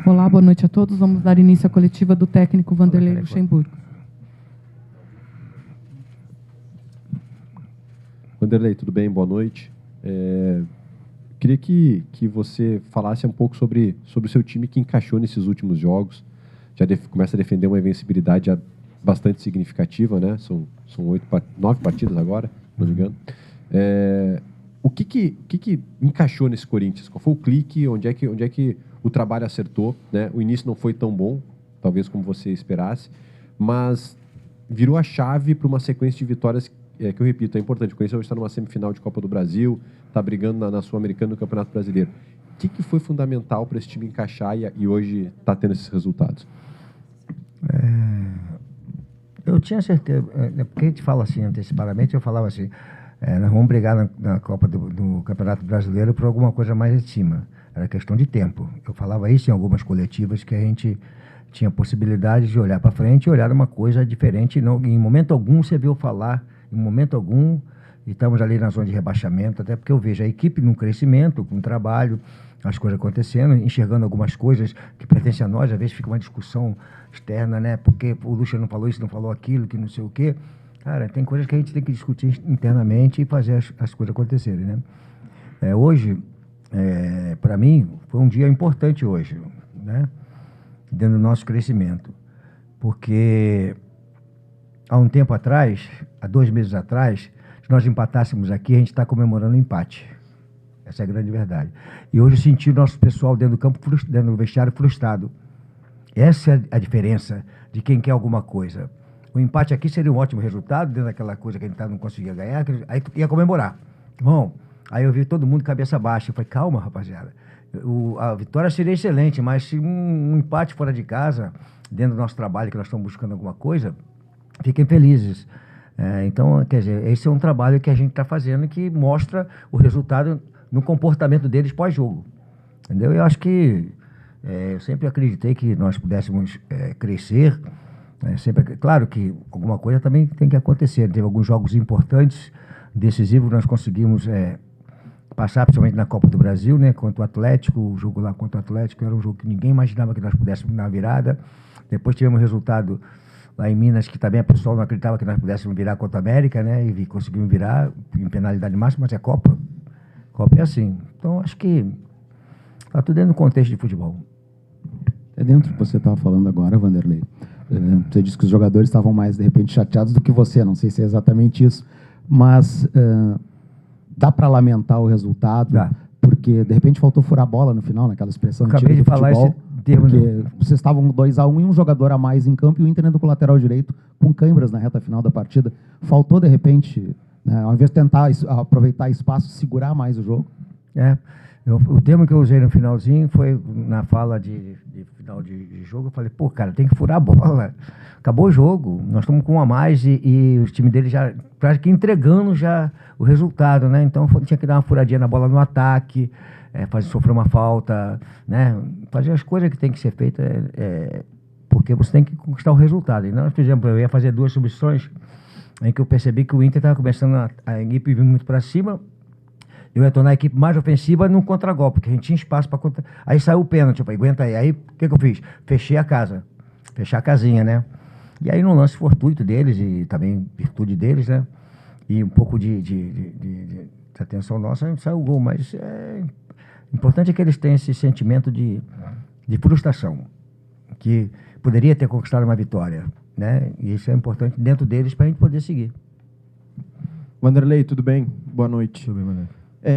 Olá, boa noite a todos. Vamos dar início à coletiva do técnico Vanderlei Luxemburgo. Vanderlei, tudo bem? Boa noite. Queria que você falasse um pouco sobre o seu time que encaixou nesses últimos jogos. Já começa a defender uma invencibilidade bastante significativa, né? São 9 partidas agora, se não me engano. O que encaixou nesse Corinthians? Qual foi o clique? Onde é que o trabalho acertou, né? O início não foi tão bom, talvez como você esperasse, mas virou a chave para uma sequência de vitórias que eu repito, é importante. O Corinthians hoje está numa semifinal de Copa do Brasil, está brigando na Sul-Americana no Campeonato Brasileiro. O que foi fundamental para esse time encaixar e hoje está tendo esses resultados? Eu tinha certeza, porque a gente fala assim antecipadamente, eu falava assim, nós vamos brigar na Copa do Campeonato Brasileiro por alguma coisa mais de cima. Era questão de tempo. Eu falava isso em algumas coletivas, que a gente tinha possibilidade de olhar para frente e olhar uma coisa diferente. Não, em momento algum você viu falar, em momento algum, e estamos ali na zona de rebaixamento, até porque eu vejo a equipe num crescimento, com trabalho, as coisas acontecendo, enxergando algumas coisas que pertencem a nós. Às vezes fica uma discussão externa, né? Porque o Lucha não falou isso, não falou aquilo, que não sei o quê. Cara, tem coisas que a gente tem que discutir internamente e fazer as coisas acontecerem, né? Hoje, para mim, foi um dia importante hoje, né? Dentro do nosso crescimento. Porque há um tempo atrás, há 2 meses atrás, se nós empatássemos aqui, a gente está comemorando o empate. Essa é a grande verdade. E hoje eu senti o nosso pessoal dentro do campo, dentro do vestiário, frustrado. Essa é a diferença de quem quer alguma coisa. O empate aqui seria um ótimo resultado, dentro daquela coisa que a gente não conseguia ganhar, aí ia comemorar. Bom, aí eu vi todo mundo cabeça baixa. Eu falei, calma, rapaziada. A vitória seria excelente, mas se um empate fora de casa, dentro do nosso trabalho, que nós estamos buscando alguma coisa, fiquem felizes. Então, quer dizer, esse é um trabalho que a gente está fazendo que mostra o resultado no comportamento deles pós-jogo. Entendeu? Eu acho que eu sempre acreditei que nós pudéssemos crescer. Claro que alguma coisa também tem que acontecer. Teve alguns jogos importantes, decisivos, nós conseguimos passar, principalmente na Copa do Brasil, né, contra o Atlético. O jogo lá contra o Atlético era um jogo que ninguém imaginava que nós pudéssemos dar virada. Depois tivemos resultado lá em Minas, que também a pessoa não acreditava que nós pudéssemos virar contra a América, né, e conseguimos virar em penalidade máxima, mas é Copa. Copa é assim. Então, acho que está tudo dentro do contexto de futebol. Dentro do que você estava falando agora, Vanderlei, você disse que os jogadores estavam mais, de repente, chateados do que você. Não sei se é exatamente isso, mas dá para lamentar o resultado, Dá. Porque, de repente, faltou furar a bola no final, naquela expressão antiga Acabei de do falar futebol, esse termo. porque vocês estavam 2-1 e um jogador a mais em campo e o Inter indo com o lateral direito com câimbras na reta final da partida. Faltou, de repente, né, ao invés de tentar aproveitar espaço, segurar mais o jogo? O termo que eu usei no finalzinho foi na fala de final de jogo. Eu falei, pô, cara, tem que furar a bola. Acabou o jogo, nós estamos com um a mais e o time dele já praticamente entregando já o resultado, né? Então tinha que dar uma furadinha na bola no ataque, sofrer uma falta, né? Fazer as coisas que tem que ser feitas, porque você tem que conquistar o resultado. E nós, por exemplo, eu ia fazer 2 substituições em que eu percebi que o Inter estava começando a equipe vir muito para cima. Eu ia tornar a equipe mais ofensiva num contragolpe, porque a gente tinha espaço para contra. Aí saiu o pênalti, eu falei, aguenta aí. Aí o que eu fiz? Fechei a casa, fechar a casinha, né? E aí no lance fortuito deles e também virtude deles, né? E um pouco de atenção nossa, saiu o gol. Mas importante é que eles tenham esse sentimento de frustração, que poderia ter conquistado uma vitória, né? E isso é importante dentro deles para a gente poder seguir. Vanderlei, tudo bem? Boa noite. Tudo bem, Vanderlei.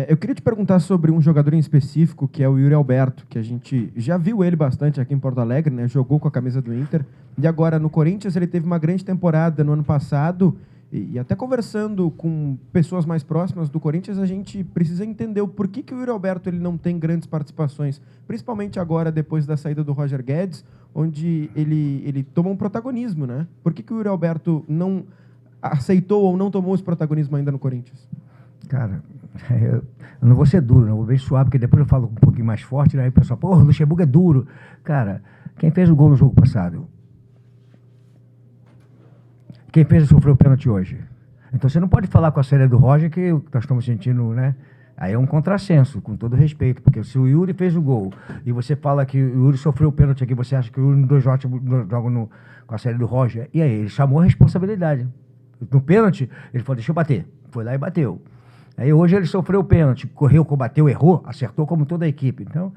Eu queria te perguntar sobre um jogador em específico, que é o Yuri Alberto, que a gente já viu ele bastante aqui em Porto Alegre, né? Jogou com a camisa do Inter. E agora no Corinthians ele teve uma grande temporada no ano passado. E até conversando com pessoas mais próximas do Corinthians, a gente precisa entender o porquê que o Yuri Alberto ele não tem grandes participações, principalmente agora, depois da saída do Roger Guedes, onde ele tomou um protagonismo, né? Por que o Yuri Alberto não aceitou ou não tomou esse protagonismo ainda no Corinthians? Cara, eu não vou ser duro, não vou bem suave, porque depois eu falo um pouquinho mais forte, né? Aí o pessoal, porra, o Luxemburgo é duro. Cara, quem fez o gol no jogo passado? Quem fez e sofreu o pênalti hoje? Então você não pode falar com a série do Roger que nós estamos sentindo, né? Aí é um contrassenso, com todo respeito, porque se o Yuri fez o gol e você fala que o Yuri sofreu o pênalti aqui, você acha que o Yuri nos dois jogos com a série do Roger, e aí ele chamou a responsabilidade. No pênalti, ele falou, deixa eu bater. Foi lá e bateu. Aí hoje ele sofreu o pênalti, correu, combateu, errou, acertou como toda a equipe. Então,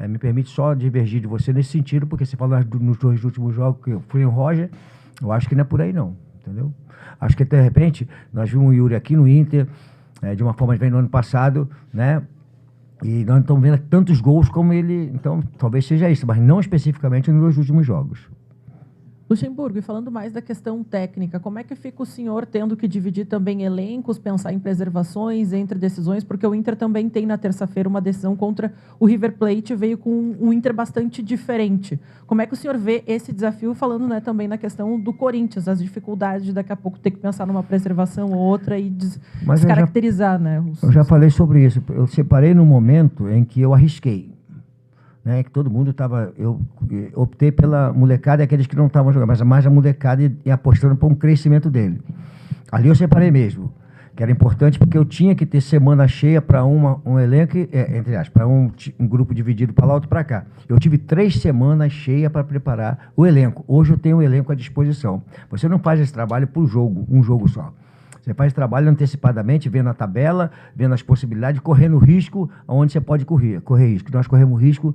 me permite só divergir de você nesse sentido, porque você falou nos dois últimos jogos que foi o Roger, eu acho que não é por aí não, entendeu? Acho que de repente, nós vimos o Yuri aqui no Inter, de uma forma que vem no ano passado, né? E nós não estamos vendo tantos gols como ele, então talvez seja isso, mas não especificamente nos dois últimos jogos. Luxemburgo, e falando mais da questão técnica, como é que fica o senhor tendo que dividir também elencos, pensar em preservações entre decisões, porque o Inter também tem na terça-feira uma decisão contra o River Plate, veio com um Inter bastante diferente. Como é que o senhor vê esse desafio, falando, né, também na questão do Corinthians, as dificuldades de daqui a pouco ter que pensar numa preservação ou outra e descaracterizar, né? Eu já falei sobre isso, eu separei no momento em que eu arrisquei. Né, que todo mundo estava... Eu optei pela molecada e aqueles que não estavam jogando, mas mais a molecada e apostando para um crescimento dele. Ali eu separei mesmo, que era importante porque eu tinha que ter semana cheia para um elenco, entre aspas, para um grupo dividido para lá, outro para cá. Eu tive 3 semanas cheias para preparar o elenco. Hoje eu tenho o elenco à disposição. Você não faz esse trabalho por jogo, um jogo só. Você faz trabalho antecipadamente, vendo a tabela, vendo as possibilidades, correndo risco onde você pode correr risco. Nós corremos risco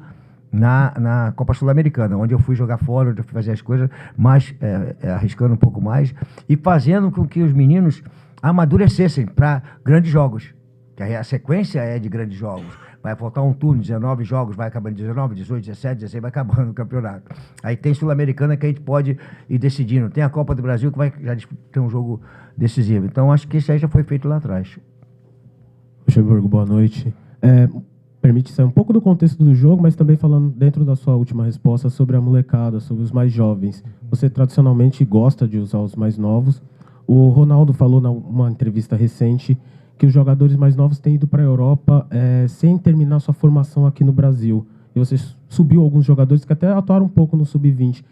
na Copa Sul-Americana, onde eu fui jogar fora, onde eu fui fazer as coisas, mas arriscando um pouco mais e fazendo com que os meninos amadurecessem para grandes jogos. Que a sequência é de grandes jogos. Vai faltar um turno, 19 jogos, vai acabando 19, 18, 17, 16, vai acabando o campeonato. Aí tem Sul-Americana que a gente pode ir decidindo. Tem a Copa do Brasil que vai já ter um jogo decisivo. Então, acho que isso aí já foi feito lá atrás. Luxemburgo, boa noite. Permite sair um pouco do contexto do jogo, mas também falando dentro da sua última resposta sobre a molecada, sobre os mais jovens. Você tradicionalmente gosta de usar os mais novos. O Ronaldo falou numa entrevista recente que os jogadores mais novos têm ido para a Europa sem terminar sua formação aqui no Brasil. E você subiu alguns jogadores que até atuaram um pouco no Sub-20.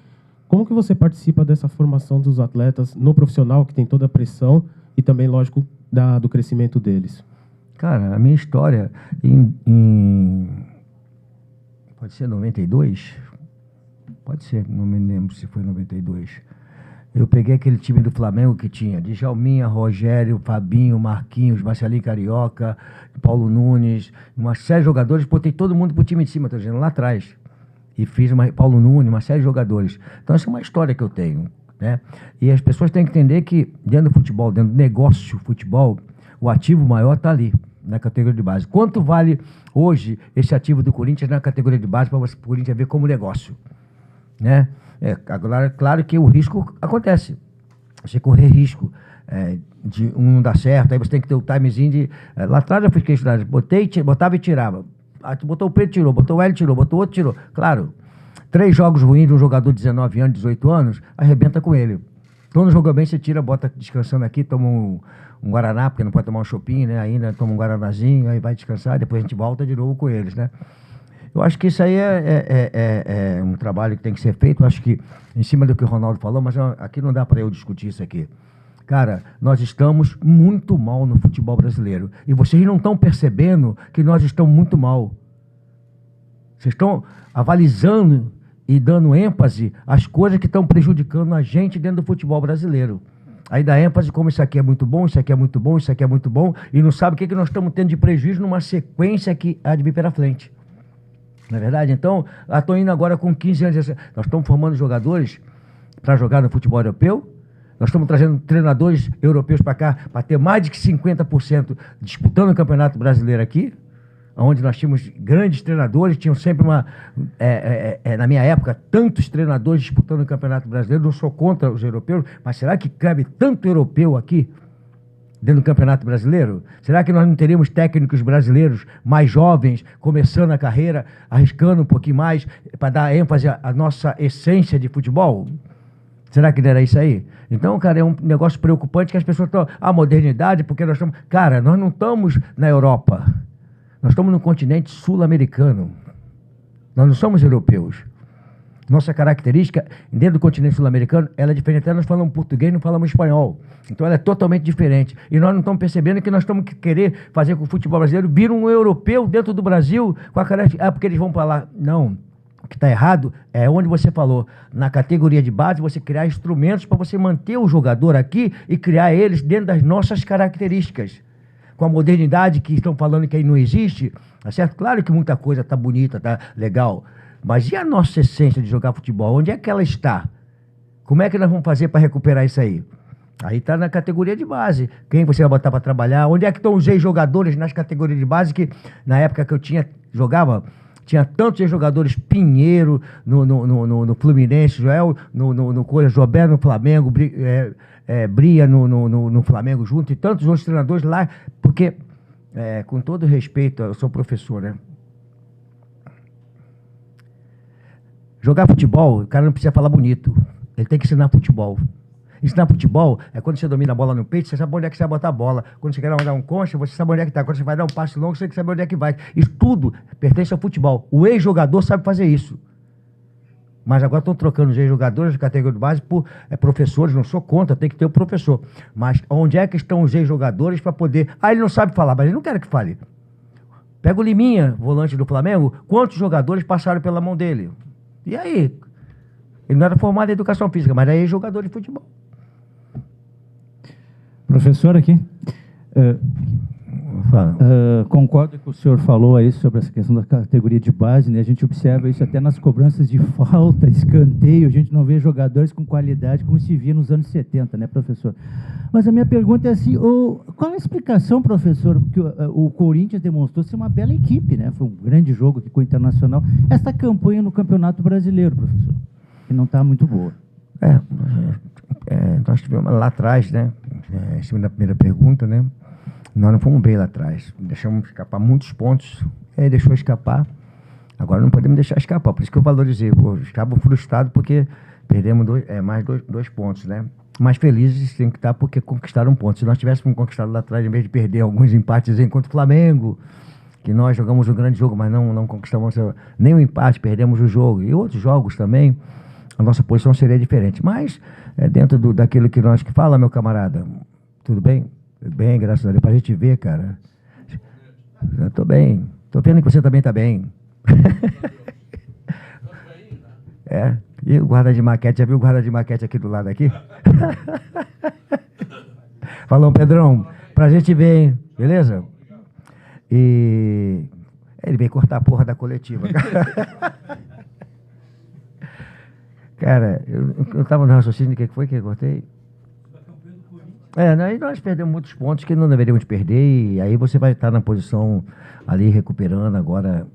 Como que você participa dessa formação dos atletas no profissional, que tem toda a pressão, e também, lógico, do crescimento deles? Cara, a minha história pode ser 92? Pode ser, não me lembro se foi 92. Eu peguei aquele time do Flamengo que tinha Djalminha, Rogério, Fabinho, Marquinhos, Marcelinho Carioca, Paulo Nunes, uma série de jogadores, botei todo mundo pro time de cima, tô dizendo, lá atrás. E fiz Paulo Nunes, uma série de jogadores. Então essa é uma história que eu tenho, né? E as pessoas têm que entender que dentro do futebol, dentro do negócio futebol, o ativo maior está ali, na categoria de base. Quanto vale hoje esse ativo do Corinthians na categoria de base para o Corinthians ver como negócio? Né? Agora, claro que o risco acontece. Você correr risco de um não dar certo, aí você tem que ter o timezinho de... lá atrás eu fiz questionário, botava e tirava. Tu botou o Pedro, tirou, botou o Hélio, tirou, botou o outro, tirou. Claro, 3 jogos ruins de um jogador de 19 anos, 18 anos, arrebenta com ele. Quando joga bem, você tira, bota descansando aqui, toma um Guaraná, porque não pode tomar um chopinho, né? Ainda toma um Guaranazinho, aí vai descansar, depois a gente volta de novo com eles, né? Eu acho que isso aí é um trabalho que tem que ser feito. Eu acho que, em cima do que o Ronaldo falou, mas aqui não dá para eu discutir isso aqui. Cara, nós estamos muito mal no futebol brasileiro. E vocês não estão percebendo que nós estamos muito mal. Vocês estão avalizando e dando ênfase às coisas que estão prejudicando a gente dentro do futebol brasileiro. Aí dá ênfase como isso aqui é muito bom, isso aqui é muito bom, isso aqui é muito bom, e não sabe o que nós estamos tendo de prejuízo numa sequência que há de vir pela frente. Não é verdade? Então, estou indo agora com 15 anos. Nós estamos formando jogadores para jogar no futebol europeu. Nós estamos trazendo treinadores europeus para cá, para ter mais de 50% disputando o Campeonato Brasileiro aqui, onde nós tínhamos grandes treinadores, tinham sempre na minha época, tantos treinadores disputando o Campeonato Brasileiro. Não sou contra os europeus, mas será que cabe tanto europeu aqui, dentro do Campeonato Brasileiro? Será que nós não teríamos técnicos brasileiros mais jovens, começando a carreira, arriscando um pouquinho mais, para dar ênfase à nossa essência de futebol? Será que não era isso aí? Então, cara, é um negócio preocupante que as pessoas estão... A modernidade, porque nós estamos... Cara, nós não estamos na Europa. Nós estamos no continente sul-americano. Nós não somos europeus. Nossa característica, dentro do continente sul-americano, ela é diferente. Até nós falamos português, não falamos espanhol. Então ela é totalmente diferente. E nós não estamos percebendo que nós estamos querer fazer com o futebol brasileiro vir um europeu dentro do Brasil com a característica. Ah, porque eles vão para lá. Não. O que está errado é onde você falou. Na categoria de base, você criar instrumentos para você manter o jogador aqui e criar eles dentro das nossas características. Com a modernidade que estão falando que aí não existe, tá certo? Claro que muita coisa está bonita, está legal. Mas e a nossa essência de jogar futebol? Onde é que ela está? Como é que nós vamos fazer para recuperar isso aí? Aí está na categoria de base. Quem você vai botar para trabalhar? Onde é que estão os ex-jogadores nas categorias de base que, na época que eu jogava, tinha tantos ex-jogadores, Pinheiro no Fluminense, Joel no Jobé no Flamengo, Bria no Flamengo junto, e tantos outros treinadores lá, porque, com todo respeito, eu sou professor, né? Jogar futebol, o cara não precisa falar bonito. Ele tem que ensinar futebol. Ensinar futebol é quando você domina a bola no peito, você sabe onde é que você vai botar a bola. Quando você quer dar um concha, você sabe onde é que está. Quando você vai dar um passe longo, você sabe onde é que vai. Isso tudo pertence ao futebol. O ex-jogador sabe fazer isso. Mas agora estão trocando os ex-jogadores de categoria de base por professores. Não sou contra, tem que ter o professor. Mas onde é que estão os ex-jogadores para poder... Ah, ele não sabe falar, mas ele não quer que fale. Pega o Liminha, volante do Flamengo. Quantos jogadores passaram pela mão dele? E aí? Ele não era formado em educação física, mas era jogador de futebol. Professor aqui, concordo com o que o senhor falou aí sobre essa questão da categoria de base, né? A gente observa isso até nas cobranças de falta, escanteio, a gente não vê jogadores com qualidade como se via nos anos 70, né, professor? Mas a minha pergunta é assim, qual a explicação, professor, porque o Corinthians demonstrou ser uma bela equipe, né? Foi um grande jogo aqui com o Internacional. Essa campanha no Campeonato Brasileiro, professor, que não está muito boa. Nós tivemos lá atrás, né? Em cima da primeira pergunta, né? Nós não fomos bem lá atrás. Deixamos escapar muitos pontos. Aí deixou escapar. Agora não podemos deixar escapar. Por isso que eu valorizei. Estava frustrado porque perdemos mais dois pontos, né? Mas felizes tem que estar porque conquistaram pontos. Se nós tivéssemos conquistado lá atrás, em vez de perder alguns empates contra o Flamengo, que nós jogamos um grande jogo, mas não conquistamos nem o empate, perdemos o jogo. E outros jogos também, a nossa posição seria diferente. Mas, dentro daquilo que nós que fala, meu camarada, tudo bem? Bem, graças a Deus. Pra gente ver, cara. Eu tô bem. Tô vendo que você também tá bem. E o guarda de maquete, já viu o guarda de maquete aqui do lado aqui? Falou, Pedrão, pra gente ver, hein? Beleza? E ele veio cortar a porra da coletiva. Cara, eu tava no raciocínio, o que foi que eu cortei? Aí nós perdemos muitos pontos que não deveríamos perder, e aí você vai estar na posição ali recuperando agora.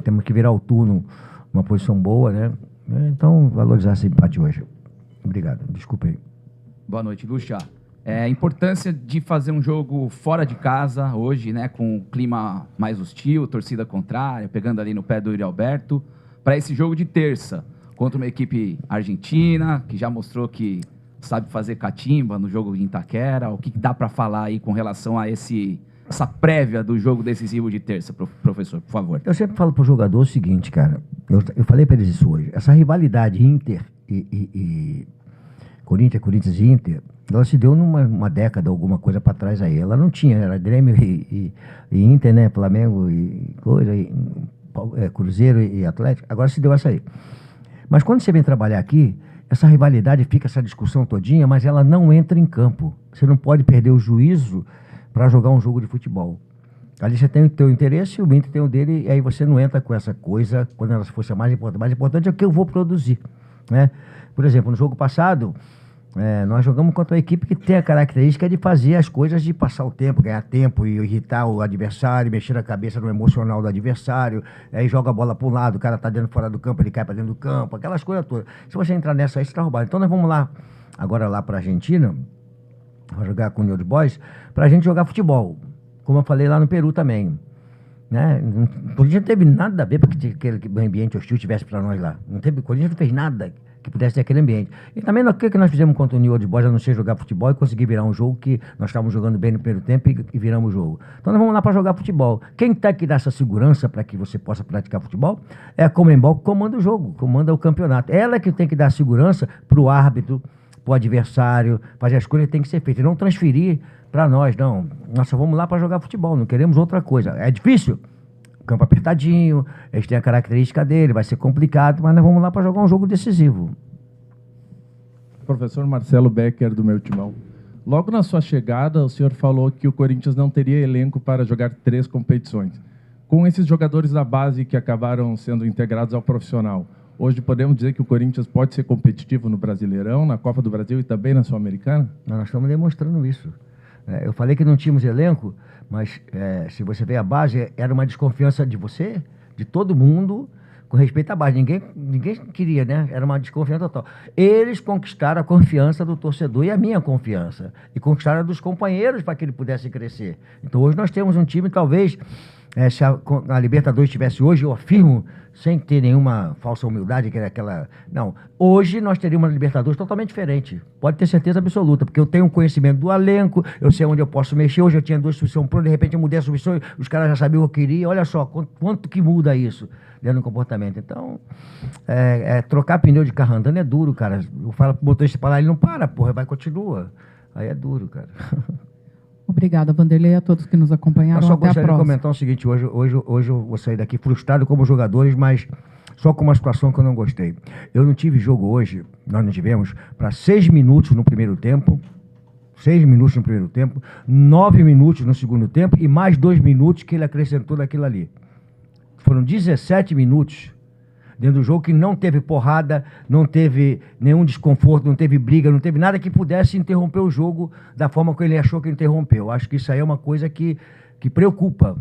Temos que virar o turno uma posição boa, né? Então, valorizar esse empate hoje. Obrigado, desculpa aí. Boa noite, Lucha. A importância de fazer um jogo fora de casa hoje, né, com o clima mais hostil, torcida contrária, pegando ali no pé do Yuri Alberto, para esse jogo de terça, contra uma equipe argentina, que já mostrou que sabe fazer catimba no jogo de Itaquera. O que dá para falar aí com relação a essa prévia do jogo decisivo de terça, professor, por favor? Eu sempre falo para o jogador o seguinte, cara, eu falei para eles isso hoje, essa rivalidade Inter e Corinthians e Inter, ela se deu numa década, alguma coisa para trás aí. Ela não tinha, era Grêmio e Inter, né, Flamengo e Cruzeiro e Atlético, agora se deu essa aí. Mas quando você vem trabalhar aqui, essa rivalidade fica essa discussão todinha, mas ela não entra em campo. Você não pode perder o juízo para jogar um jogo de futebol. Ali você tem o teu interesse, o Inter tem o dele, e aí você não entra com essa coisa quando ela fosse a mais importante. Mais importante é o que eu vou produzir, né? Por exemplo, no jogo passado, nós jogamos contra uma equipe que tem a característica de fazer as coisas, de passar o tempo, ganhar tempo e irritar o adversário, mexer a cabeça no emocional do adversário, aí joga a bola para um lado, o cara está dentro fora do campo, ele cai para dentro do campo, aquelas coisas todas. Se você entrar nessa aí, você está roubado. Então nós vamos lá, agora lá para a Argentina, vamos jogar com o New Boys, para a gente jogar futebol, como eu falei lá no Peru também. Né? O Corinthians não teve nada a ver para que aquele ambiente hostil tivesse para nós lá. O Corinthians não fez nada que pudesse ter aquele ambiente. E também o que nós fizemos contra o New Old Boys, a não ser jogar futebol e conseguir virar um jogo que nós estávamos jogando bem no primeiro tempo e viramos o jogo. Então nós vamos lá para jogar futebol. Quem tem que dar essa segurança para que você possa praticar futebol é a Conmebol, que comanda o jogo, comanda o campeonato. Ela que tem que dar segurança para o árbitro, para o adversário, fazer as coisas que tem que ser feitas. E não transferir para nós, não. Nós só vamos lá para jogar futebol, não queremos outra coisa. É difícil? Campo apertadinho, eles têm a característica dele, vai ser complicado, mas nós vamos lá para jogar um jogo decisivo. Professor Marcelo Becker, do meu timão. Logo na sua chegada, o senhor falou que o Corinthians não teria elenco para jogar 3 competições. Com esses jogadores da base que acabaram sendo integrados ao profissional, hoje podemos dizer que o Corinthians pode ser competitivo no Brasileirão, na Copa do Brasil e também na Sul-Americana? Nós estamos demonstrando isso. Eu falei que não tínhamos elenco, mas se você vê a base, era uma desconfiança de você, de todo mundo, com respeito à base. Ninguém queria, né? Era uma desconfiança total. Eles conquistaram a confiança do torcedor e a minha confiança. E conquistaram a dos companheiros para que ele pudesse crescer. Então hoje nós temos um time, talvez, se a Libertadores estivesse hoje, eu afirmo, sem ter nenhuma falsa humildade, que era aquela... Não, hoje nós teríamos uma Libertadores totalmente diferente. Pode ter certeza absoluta, porque eu tenho um conhecimento do elenco, eu sei onde eu posso mexer. Hoje eu tinha 2 substituições prontas, de repente eu mudei a substituição, os caras já sabiam o que eu queria. Olha só, quanto que muda isso dentro do comportamento. Então, trocar pneu de carro andando é duro, cara. Eu falo pro motorista parar, ele não para, porra, vai, continua. Aí é duro, cara. Obrigada, Vanderlei, e a todos que nos acompanharam. Eu só até a gostaria de próxima. comentar o seguinte, hoje eu vou sair daqui frustrado como jogadores, mas só com uma situação que eu não gostei. Eu não tive jogo hoje, nós não tivemos, para 6 minutos no primeiro tempo, 6 minutos no primeiro tempo, 9 minutos no segundo tempo e mais 2 minutos que ele acrescentou naquilo ali. Foram 17 minutos dentro do jogo que não teve porrada, não teve nenhum desconforto, não teve briga, não teve nada que pudesse interromper o jogo da forma que ele achou que interrompeu. Acho que isso aí é uma coisa que preocupa,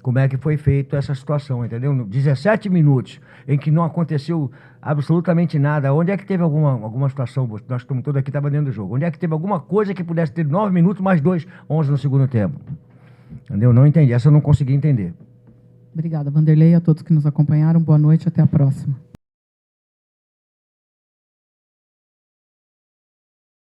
como é que foi feita essa situação, entendeu? 17 minutos em que não aconteceu absolutamente nada. Onde é que teve alguma situação, nós estamos todos aqui, estava dentro do jogo, onde é que teve alguma coisa que pudesse ter 9 minutos mais 2, 11 no segundo tempo? Entendeu? Não entendi, essa eu não consegui entender. Obrigada, Vanderlei, e a todos que nos acompanharam. Boa noite, até a próxima.